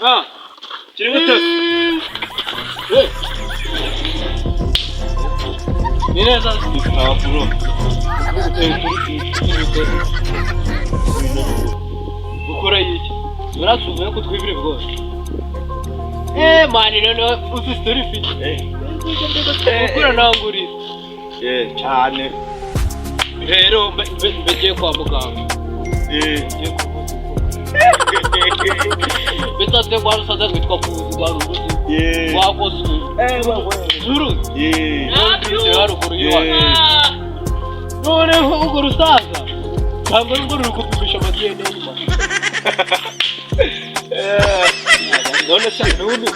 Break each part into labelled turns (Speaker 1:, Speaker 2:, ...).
Speaker 1: Ah, kiri gutose. Neza abafuro. Ukora iki? Urasubiye ko twibire rwose. Mani none uzi story fit. Ukora nanguri.
Speaker 2: Cyane.
Speaker 1: Rero mbegiye kwa muganga. Bitatse kwa rusaza kwitwa kuzuga ruruzi. Wakozwe. Zuru. Nabyo haruguru yiwacu. None ugo rusaza. Ntabwo rugo rukupimisha amagende nyuma. None se none.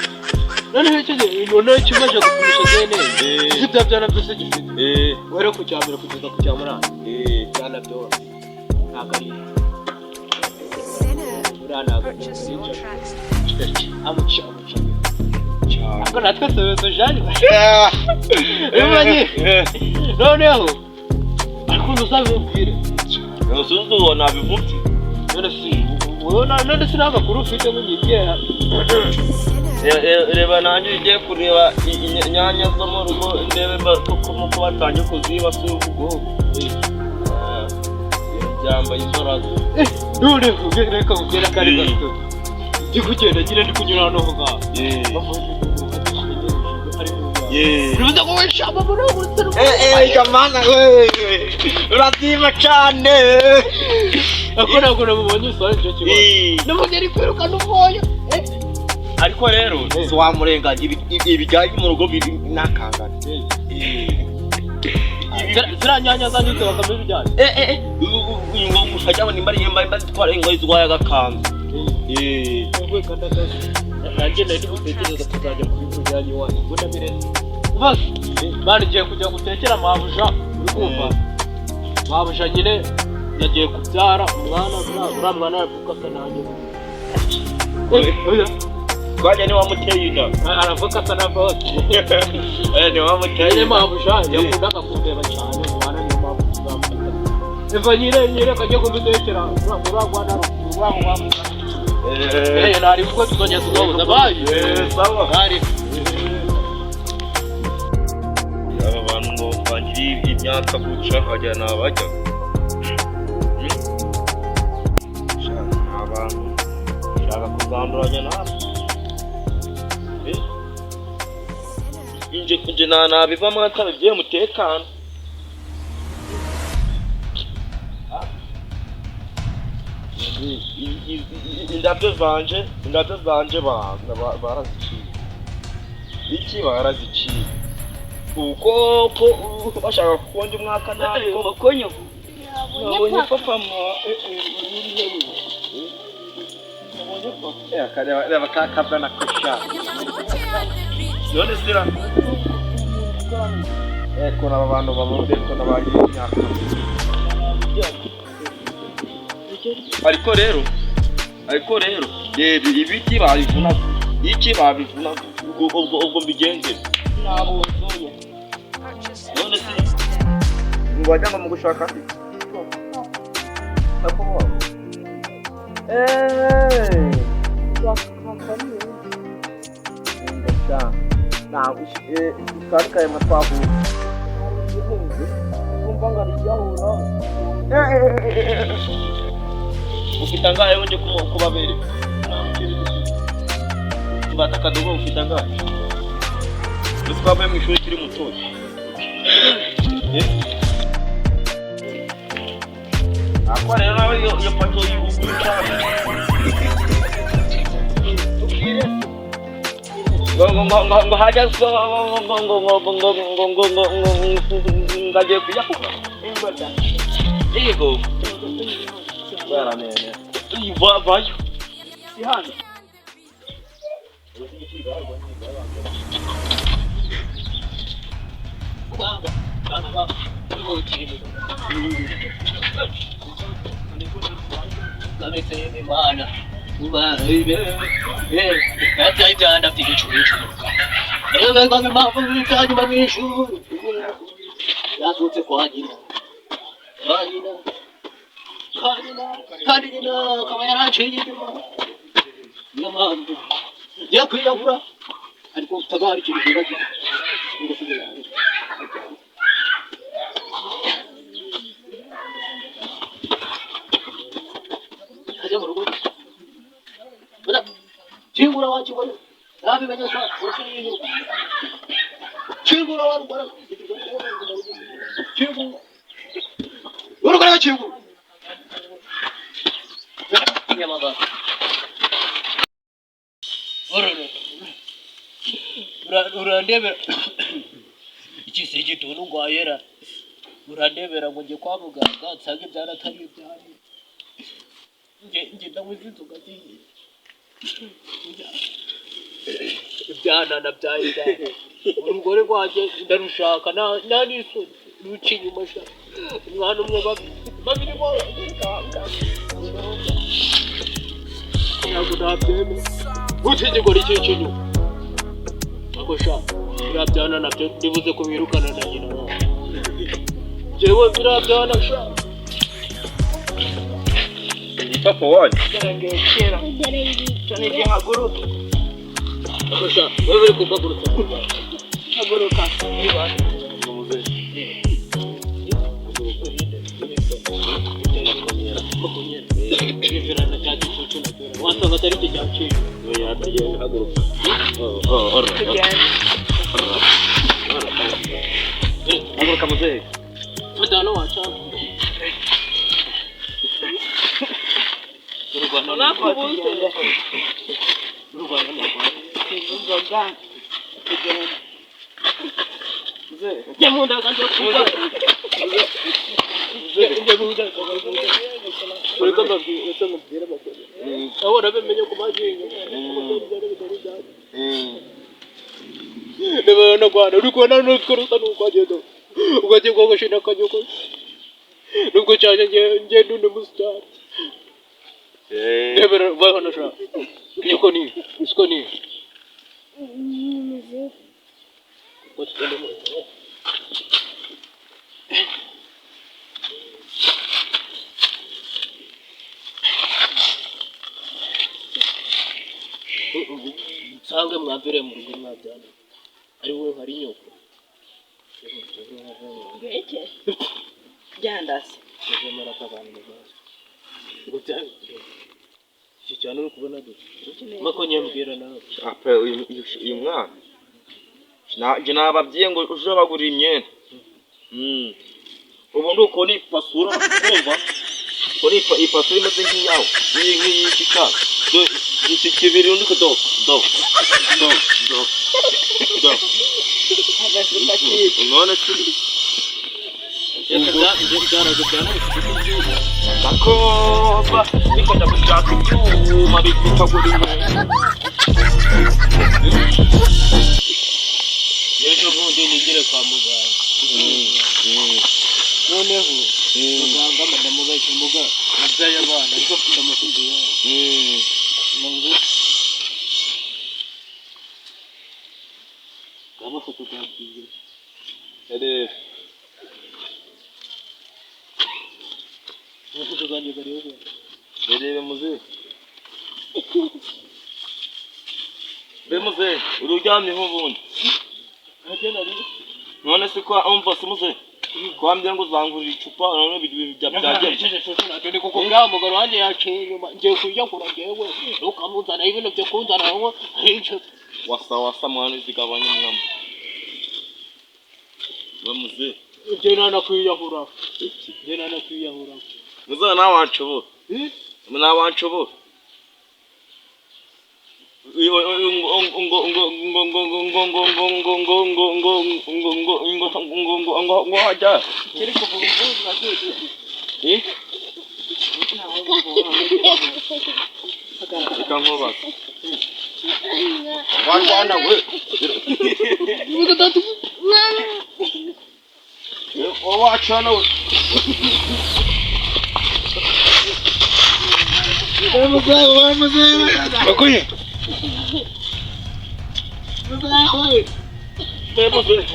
Speaker 1: None hekeye none kimaje kupimisha gene. Zibya byana byose gifite. Were ku cyamira kugeza ku cyamura. Byana byo. Nagari. Ako natwe tubezo jani. Noneho akundi uzabibwire.
Speaker 2: Usuzu ubona bivutse.
Speaker 1: None sinagakuru ufite nk'igikera.
Speaker 2: Reba nanjye ugiye kureba inyanya zo mu rugo ndebe ko batangiye kuziba si ubwo. Byambaye imbaraga.
Speaker 1: None reka kugera kari gato. Ndikugenda nyine ndikunyura hano ho ngaho. Ruza ko wishamba muri ubutero.
Speaker 2: Kamana we. Uratima cyane.
Speaker 1: Akora ngo nabonye usanje kibazo. Namugeri kwiruka n'umoyo.
Speaker 2: Ariko rero wamurenga ibijyanye mu rugo biri nakangana.
Speaker 1: Ziranyanya zanyuze bakamenya bijyanye.
Speaker 2: Uyu ngo mushajya nimba ari yemba twara ingo izwaya gakanzu.
Speaker 1: Ubwo kandakaje. Nanjye nari gutekereza kuzajya kubijyanye wanyu. Mbona bireze. Bas, bari giye kujya gutekera mabuja uri kumva. Mabuja nyine yagiye kubyara umwana aravuka kananye.
Speaker 2: Kwaje ni wamuteye inda.
Speaker 1: Aravuka sana bote.
Speaker 2: Ni wamuteye
Speaker 1: mabuja yakundaga kundeba cyane umwana ni mabuja zamuka. Eva nyire kajya kudutekera uragwana uragwa. Nari uko tuzajya tugabuza bayi.
Speaker 2: Sawa.
Speaker 1: Nari
Speaker 2: abantu ngo bangiri imyaka guca hajya nabajya. Abantu shaka kuzanduranya nawe. Inje nabiva amatara bigiye mutekano. Indabyo zanje baraziciye. Iki baraziciye. Uko bashaka kukonja umwaka nako
Speaker 3: makonyo.
Speaker 2: Nabonye papa mo kareba kakabana kusha. None sira. Ko n'abantu babonde ko nabagiye imyaka. Ariko rero ibiki babivuna. Iki babivuna ubwo bigenze.
Speaker 3: Nabo nzoye.
Speaker 2: None si ngwajya mu gushaka ako ushaka matwabu
Speaker 3: Kumva ngari yahura.
Speaker 2: ufite ngahe wonje kubabere bataka dogo ufite ngahe twabaye mu ishuri kiri mutoto akwa rero yo pato y'ubugu cyane ngo hajya ngagiye kuyakuka yego baranene vayo
Speaker 1: ihana. Mana, jana tigichuri. Kama mambo kaji mamishu. Yasote kwa ajili. Kadina kama yana chini. Yamandu. yakwiyahura ariko utagari ikintu kibazo ajya mu rugo bana kingura wakibona nabi banyasha kingura warugara kingura warugara kingura nyamaba urandebera ikisi igituntu ngwayera urandebera ngo nge kwa muganga nsange byaratari ibyane nge ndamwizinzo gaziye ibyana nabyaye urugore rwanjye ndarushaka nta n'isoni ruca inyuma sha umwana umwe babiri bose ntabwo nabyemera gutegekora iki cy'inyuma ako sha birabyana nabyo ndibuze kubirukana na nyina wawe jewe birabyana sha
Speaker 2: papa wanjye
Speaker 3: Gerengeye kera. Cyane gihe haguruka.
Speaker 1: ako sha wewe uri kumpagurutsa
Speaker 3: Haguruka.
Speaker 1: wasanga atari kijya cyiza
Speaker 2: haguruka haguruka muzehe
Speaker 1: mudano wacana
Speaker 3: Nakubuze.
Speaker 1: uruganda
Speaker 3: Inzoga. Kugenda.
Speaker 2: muzehe
Speaker 3: Jya mu nda kandi kuba.
Speaker 1: uriko mbabwira amakuru aho nabimenye ku magingo ndabona kwana uri kubona n'utwo rusa n'ukwagenda ugagiye kogosha akanyoko nubwo cyane nge n'undi musitari ndebera bahona sha nyoko ni isiko ni sange mwambere mu rugo mwabyana ari wowe hari nyoko
Speaker 3: Ngeke. Byandase.
Speaker 1: Kuzemera kabanda gutya iki cyane uri kubona dute mako nyembwira nawe
Speaker 2: ape uyu mwana nje nababwiye ngo uje bagurira imyenda ubu nduko ni pasura kumva ko ni ipasura imeze nk'iyawe nk'iyi kika iki kibiri undi do
Speaker 3: Agasuka kibi.
Speaker 2: none se Gakoba bikajya gushaka ibyuma bikagura inkweto
Speaker 1: ejo bundi nigire kwa muganga noneho muganga ndamubaza muga nabyaye abana ariko mfite amafoto yawe mungu amafoto gagiye amafoto gagiye gariho
Speaker 2: Berebe muzehe be muzehe ururyamyeho ubundi none se ko umva se muzehe kwambye ngo uzangurira icupa none bijya byagenze
Speaker 1: ndi kukubwira umugabo wanjye yaciye inyuma ngiye kurya ngewe ukamuzana ibintu byo kunzana ngo
Speaker 2: wasa mwana uzigabanya umwamba we muzehe
Speaker 1: njye nanakwiyahura
Speaker 2: muzehe nawanshobora nawanshobora ngo hajya
Speaker 3: Kiri kuvuga imvugo gagiye.
Speaker 2: reka nkubaza warwana we wacana we
Speaker 1: Bakuye.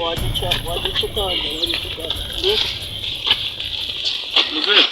Speaker 3: Wajicha ukanda.
Speaker 2: muzehe